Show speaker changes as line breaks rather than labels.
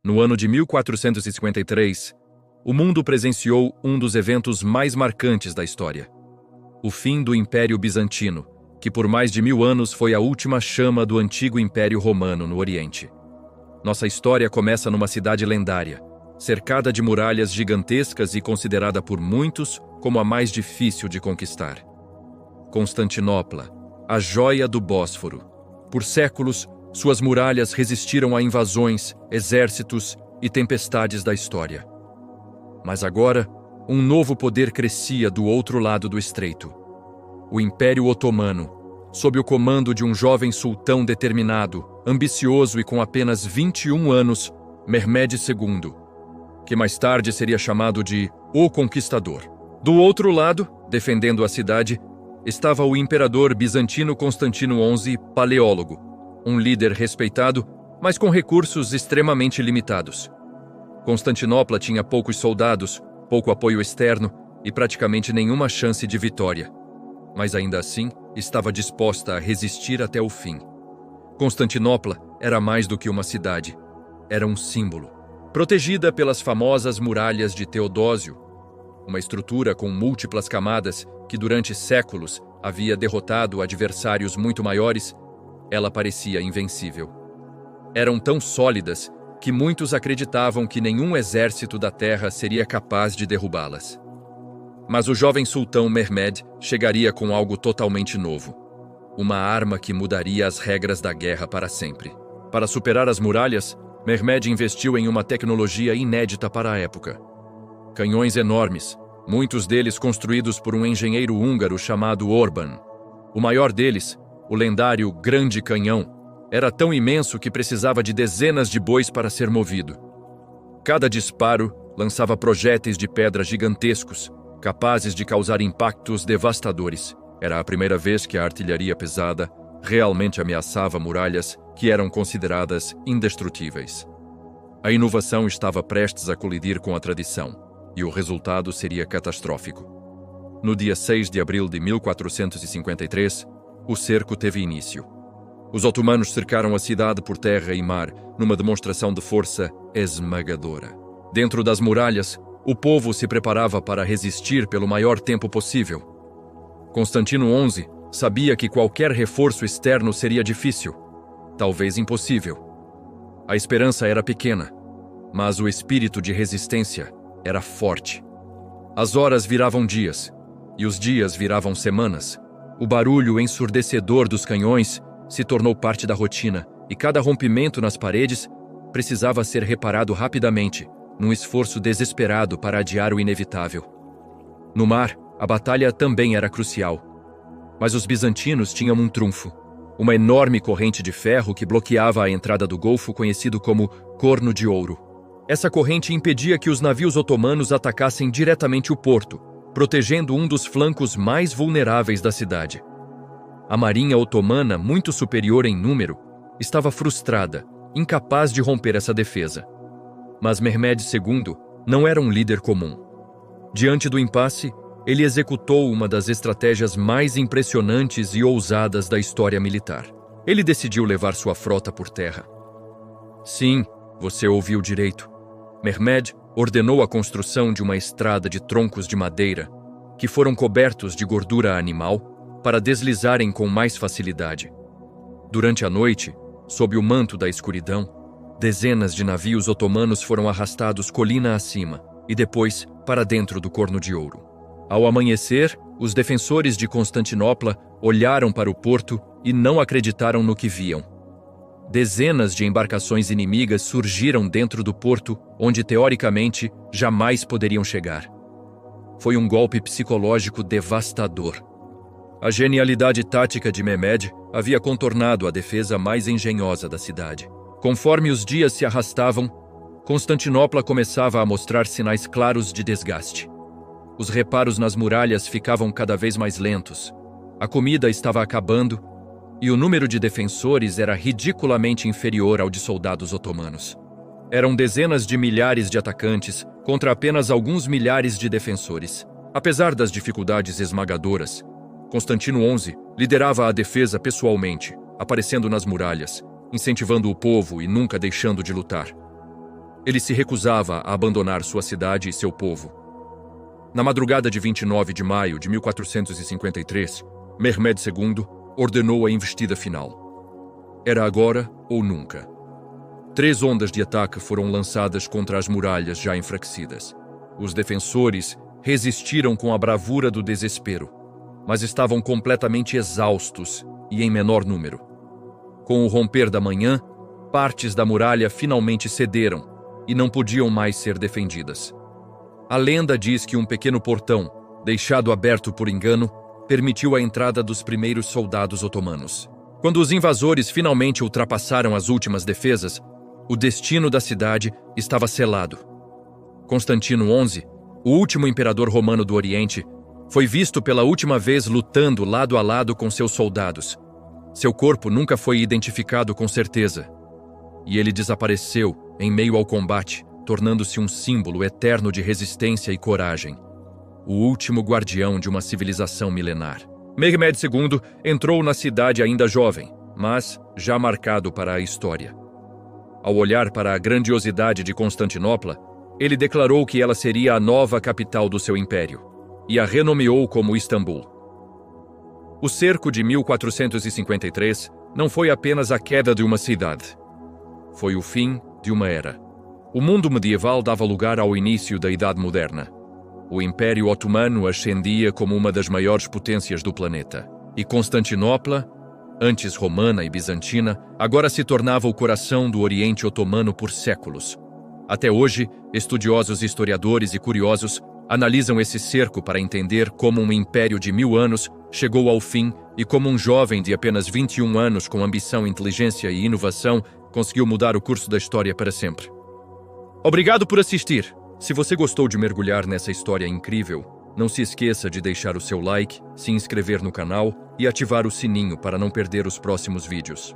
No ano de 1453, o mundo presenciou um dos eventos mais marcantes da história. O fim do Império Bizantino, que por mais de 1000 anos foi a última chama do antigo Império Romano no Oriente. Nossa história começa numa cidade lendária, cercada de muralhas gigantescas e considerada por muitos como a mais difícil de conquistar. Constantinopla, a joia do Bósforo. Por séculos, suas muralhas resistiram a invasões, exércitos e tempestades da história. Mas agora, um novo poder crescia do outro lado do estreito. O Império Otomano, sob o comando de um jovem sultão determinado, ambicioso e com apenas 21 anos, Mehmed II, que mais tarde seria chamado de O Conquistador. Do outro lado, defendendo a cidade, estava o imperador bizantino Constantino XI, paleólogo, um líder respeitado, mas com recursos extremamente limitados. Constantinopla tinha poucos soldados, pouco apoio externo e praticamente nenhuma chance de vitória. Mas ainda assim, estava disposta a resistir até o fim. Constantinopla era mais do que uma cidade, era um símbolo. Protegida pelas famosas muralhas de Teodósio, uma estrutura com múltiplas camadas que durante séculos havia derrotado adversários muito maiores, ela parecia invencível. Eram tão sólidas que muitos acreditavam que nenhum exército da terra seria capaz de derrubá-las. Mas o jovem sultão Mehmed chegaria com algo totalmente novo. Uma arma que mudaria as regras da guerra para sempre. Para superar as muralhas, Mehmed investiu em uma tecnologia inédita para a época. Canhões enormes, muitos deles construídos por um engenheiro húngaro chamado Orban. O maior deles, o lendário Grande Canhão, era tão imenso que precisava de dezenas de bois para ser movido. Cada disparo lançava projéteis de pedra gigantescos, capazes de causar impactos devastadores. Era a primeira vez que a artilharia pesada realmente ameaçava muralhas que eram consideradas indestrutíveis. A inovação estava prestes a colidir com a tradição, e o resultado seria catastrófico. No dia 6 de abril de 1453, o cerco teve início. Os otomanos cercaram a cidade por terra e mar, numa demonstração de força esmagadora. Dentro das muralhas, o povo se preparava para resistir pelo maior tempo possível. Constantino XI sabia que qualquer reforço externo seria difícil, talvez impossível. A esperança era pequena, mas o espírito de resistência era forte. As horas viravam dias, e os dias viravam semanas. O barulho ensurdecedor dos canhões se tornou parte da rotina, e cada rompimento nas paredes precisava ser reparado rapidamente, num esforço desesperado para adiar o inevitável. No mar, a batalha também era crucial. Mas os bizantinos tinham um trunfo: uma enorme corrente de ferro que bloqueava a entrada do golfo conhecido como Corno de Ouro. Essa corrente impedia que os navios otomanos atacassem diretamente o porto, protegendo um dos flancos mais vulneráveis da cidade. A marinha otomana, muito superior em número, estava frustrada, incapaz de romper essa defesa. Mas Mehmed II não era um líder comum. Diante do impasse, ele executou uma das estratégias mais impressionantes e ousadas da história militar. Ele decidiu levar sua frota por terra. Sim, você ouviu direito. Mehmed ordenou a construção de uma estrada de troncos de madeira que foram cobertos de gordura animal para deslizarem com mais facilidade. Durante a noite, sob o manto da escuridão, dezenas de navios otomanos foram arrastados colina acima e depois para dentro do Corno de Ouro. Ao amanhecer, os defensores de Constantinopla olharam para o porto e não acreditaram no que viam. Dezenas de embarcações inimigas surgiram dentro do porto, onde teoricamente jamais poderiam chegar. Foi um golpe psicológico devastador. A genialidade tática de Mehmed havia contornado a defesa mais engenhosa da cidade. Conforme os dias se arrastavam, Constantinopla começava a mostrar sinais claros de desgaste. Os reparos nas muralhas ficavam cada vez mais lentos. A comida estava acabando e o número de defensores era ridiculamente inferior ao de soldados otomanos. Eram dezenas de milhares de atacantes contra apenas alguns milhares de defensores. Apesar das dificuldades esmagadoras, Constantino XI liderava a defesa pessoalmente, aparecendo nas muralhas, incentivando o povo e nunca deixando de lutar. Ele se recusava a abandonar sua cidade e seu povo. Na madrugada de 29 de maio de 1453, Mehmed II ordenou a investida final. Era agora ou nunca. 3 ondas de ataque foram lançadas contra as muralhas já enfraquecidas. Os defensores resistiram com a bravura do desespero, mas estavam completamente exaustos e em menor número. Com o romper da manhã, partes da muralha finalmente cederam e não podiam mais ser defendidas. A lenda diz que um pequeno portão, deixado aberto por engano, permitiu a entrada dos primeiros soldados otomanos. Quando os invasores finalmente ultrapassaram as últimas defesas, o destino da cidade estava selado. Constantino XI, o último imperador romano do Oriente, foi visto pela última vez lutando lado a lado com seus soldados. Seu corpo nunca foi identificado com certeza, e ele desapareceu em meio ao combate, tornando-se um símbolo eterno de resistência e coragem. O último guardião de uma civilização milenar. Mehmed II entrou na cidade ainda jovem, mas já marcado para a história. Ao olhar para a grandiosidade de Constantinopla, ele declarou que ela seria a nova capital do seu império, e a renomeou como Istambul. O cerco de 1453 não foi apenas a queda de uma cidade. Foi o fim de uma era. O mundo medieval dava lugar ao início da Idade Moderna. O Império Otomano ascendia como uma das maiores potências do planeta. E Constantinopla, antes romana e bizantina, agora se tornava o coração do Oriente Otomano por séculos. Até hoje, estudiosos, historiadores e curiosos analisam esse cerco para entender como um império de 1000 anos chegou ao fim e como um jovem de apenas 21 anos com ambição, inteligência e inovação conseguiu mudar o curso da história para sempre. Obrigado por assistir! Se você gostou de mergulhar nessa história incrível, não se esqueça de deixar o seu like, se inscrever no canal e ativar o sininho para não perder os próximos vídeos.